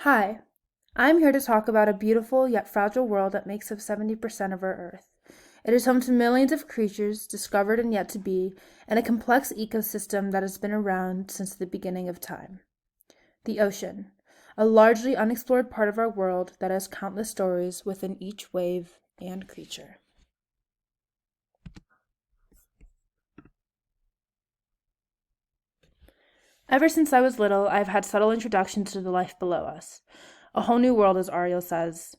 Hi, I'm here to talk about a beautiful yet fragile world that makes up 70% of our Earth. It is home to millions of creatures, discovered and yet to be, and a complex ecosystem that has been around since the beginning of time. The ocean, a largely unexplored part of our world that has countless stories within each wave and creature. Ever since I was little, I've had subtle introductions to the life below us. A whole new world, as Ariel says.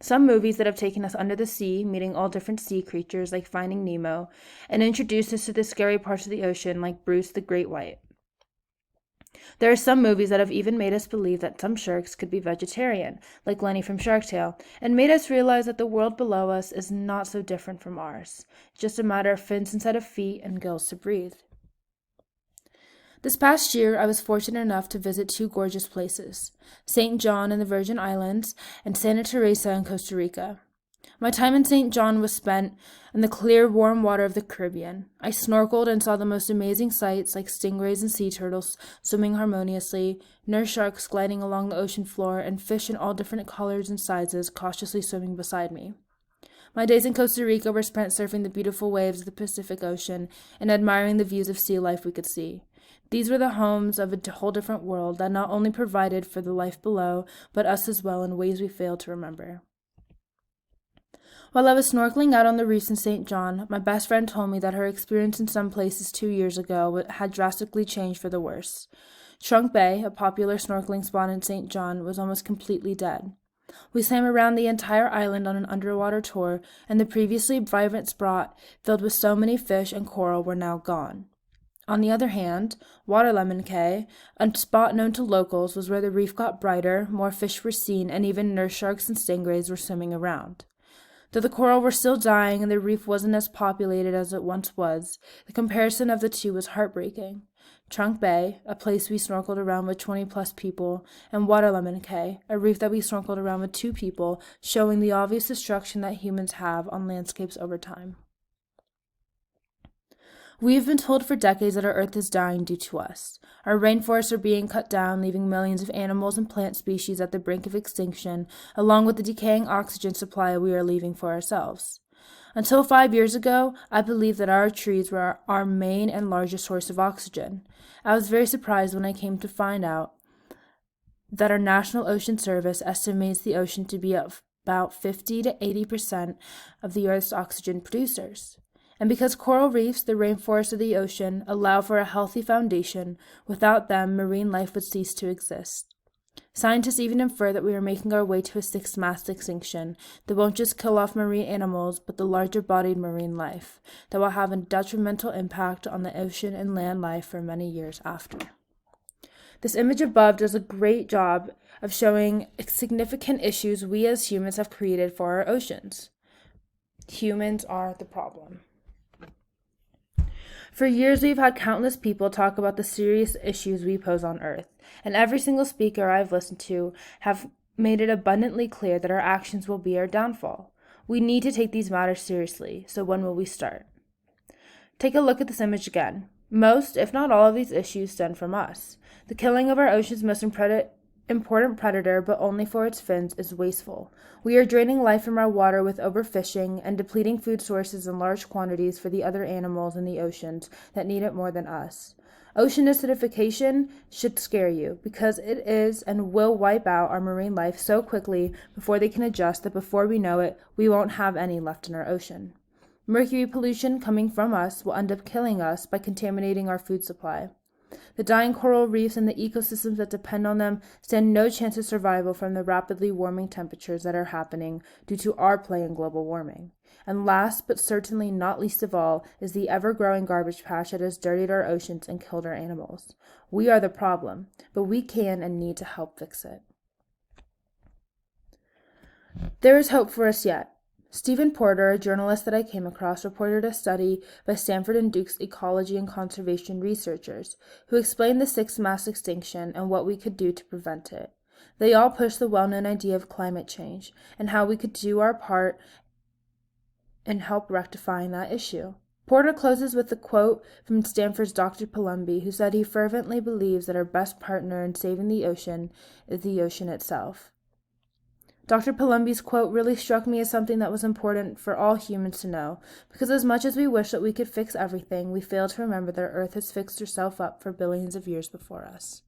Some movies that have taken us under the sea, meeting all different sea creatures like Finding Nemo, and introduced us to the scary parts of the ocean like Bruce the Great White. There are some movies that have even made us believe that some sharks could be vegetarian, like Lenny from Shark Tale, and made us realize that the world below us is not so different from ours. It's just a matter of fins instead of feet and gills to breathe. This past year, I was fortunate enough to visit two gorgeous places, St. John in the Virgin Islands and Santa Teresa in Costa Rica. My time in St. John was spent in the clear, warm water of the Caribbean. I snorkeled and saw the most amazing sights like stingrays and sea turtles swimming harmoniously, nurse sharks gliding along the ocean floor, and fish in all different colors and sizes cautiously swimming beside me. My days in Costa Rica were spent surfing the beautiful waves of the Pacific Ocean and admiring the views of sea life we could see. These were the homes of a whole different world that not only provided for the life below, but us as well in ways we fail to remember. While I was snorkeling out on the reefs in St. John, my best friend told me that her experience in some places 2 years ago had drastically changed for the worse. Trunk Bay, a popular snorkeling spot in St. John, was almost completely dead. We swam around the entire island on an underwater tour, and the previously vibrant spot filled with so many fish and coral were now gone. On the other hand, Water Lemon Cay, a spot known to locals, was where the reef got brighter, more fish were seen, and even nurse sharks and stingrays were swimming around. Though the coral were still dying and the reef wasn't as populated as it once was, the comparison of the two was heartbreaking. Trunk Bay, a place we snorkeled around with 20-plus people, and Water Lemon Cay, a reef that we snorkeled around with 2 people, showing the obvious destruction that humans have on landscapes over time. We have been told for decades that our Earth is dying due to us. Our rainforests are being cut down, leaving millions of animals and plant species at the brink of extinction, along with the decaying oxygen supply we are leaving for ourselves. Until 5 years ago, I believed that our trees were our main and largest source of oxygen. I was very surprised when I came to find out that our National Ocean Service estimates the ocean to be about 50 to 80% of the Earth's oxygen producers. And because coral reefs, the rainforests of the ocean, allow for a healthy foundation, without them, marine life would cease to exist. Scientists even infer that we are making our way to a sixth mass extinction that won't just kill off marine animals, but the larger-bodied marine life, that will have a detrimental impact on the ocean and land life for many years after. This image above does a great job of showing significant issues we as humans have created for our oceans. Humans are the problem. For years, we've had countless people talk about the serious issues we pose on Earth, and every single speaker I've listened to have made it abundantly clear that our actions will be our downfall. We need to take these matters seriously, so when will we start? Take a look at this image again. Most, if not all, of these issues stem from us. The killing of our ocean's most important predator, but only for its fins, is wasteful. We are draining life from our water with overfishing and depleting food sources in large quantities for the other animals in the oceans that need it more than us. Ocean acidification should scare you, because it is and will wipe out our marine life so quickly before they can adjust that before we know it, we won't have any left in our ocean. Mercury pollution coming from us will end up killing us by contaminating our food supply. The dying coral reefs and the ecosystems that depend on them stand no chance of survival from the rapidly warming temperatures that are happening due to our play in global warming. And last, but certainly not least of all, is the ever-growing garbage patch that has dirtied our oceans and killed our animals. We are the problem, but we can and need to help fix it. There is hope for us yet. Stephen Porter, a journalist that I came across, reported a study by Stanford and Duke's ecology and conservation researchers who explained the sixth mass extinction and what we could do to prevent it. They all pushed the well-known idea of climate change and how we could do our part in help rectifying that issue. Porter closes with a quote from Stanford's Dr. Palumbi, who said he fervently believes that our best partner in saving the ocean is the ocean itself. Dr. Palumbi's quote really struck me as something that was important for all humans to know, because as much as we wish that we could fix everything, we fail to remember that Earth has fixed herself up for billions of years before us.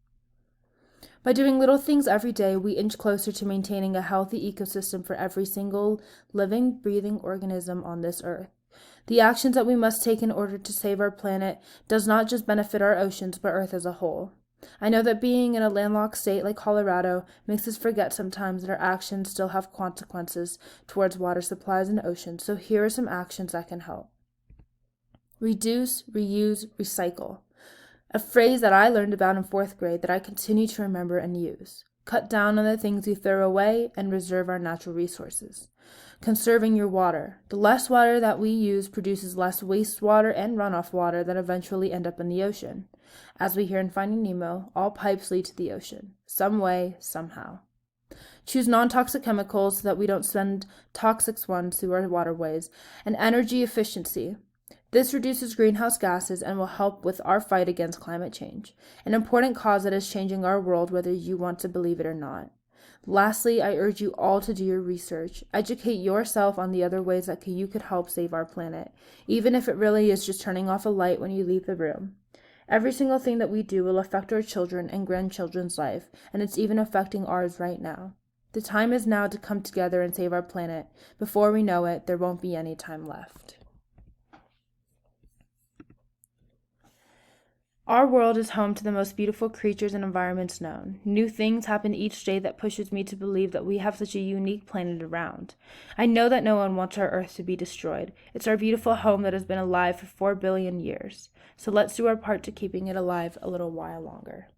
By doing little things every day, we inch closer to maintaining a healthy ecosystem for every single living, breathing organism on this Earth. The actions that we must take in order to save our planet does not just benefit our oceans, but Earth as a whole. I know that being in a landlocked state like Colorado makes us forget sometimes that our actions still have consequences towards water supplies and oceans, so here are some actions that can help. Reduce, reuse, recycle. A phrase that I learned about in 4th grade that I continue to remember and use. Cut down on the things we throw away and reserve our natural resources. Conserving your water. The less water that we use produces less wastewater and runoff water that eventually end up in the ocean. As we hear in Finding Nemo, all pipes lead to the ocean, some way, somehow. Choose non-toxic chemicals so that we don't send toxic ones through our waterways. And energy efficiency. This reduces greenhouse gases and will help with our fight against climate change, an important cause that is changing our world whether you want to believe it or not. Lastly, I urge you all to do your research. Educate yourself on the other ways that you could help save our planet, even if it really is just turning off a light when you leave the room. Every single thing that we do will affect our children and grandchildren's life, and it's even affecting ours right now. The time is now to come together and save our planet. Before we know it, there won't be any time left. Our world is home to the most beautiful creatures and environments known. New things happen each day that pushes me to believe that we have such a unique planet around. I know that no one wants our Earth to be destroyed. It's our beautiful home that has been alive for 4 billion years. So let's do our part to keeping it alive a little while longer.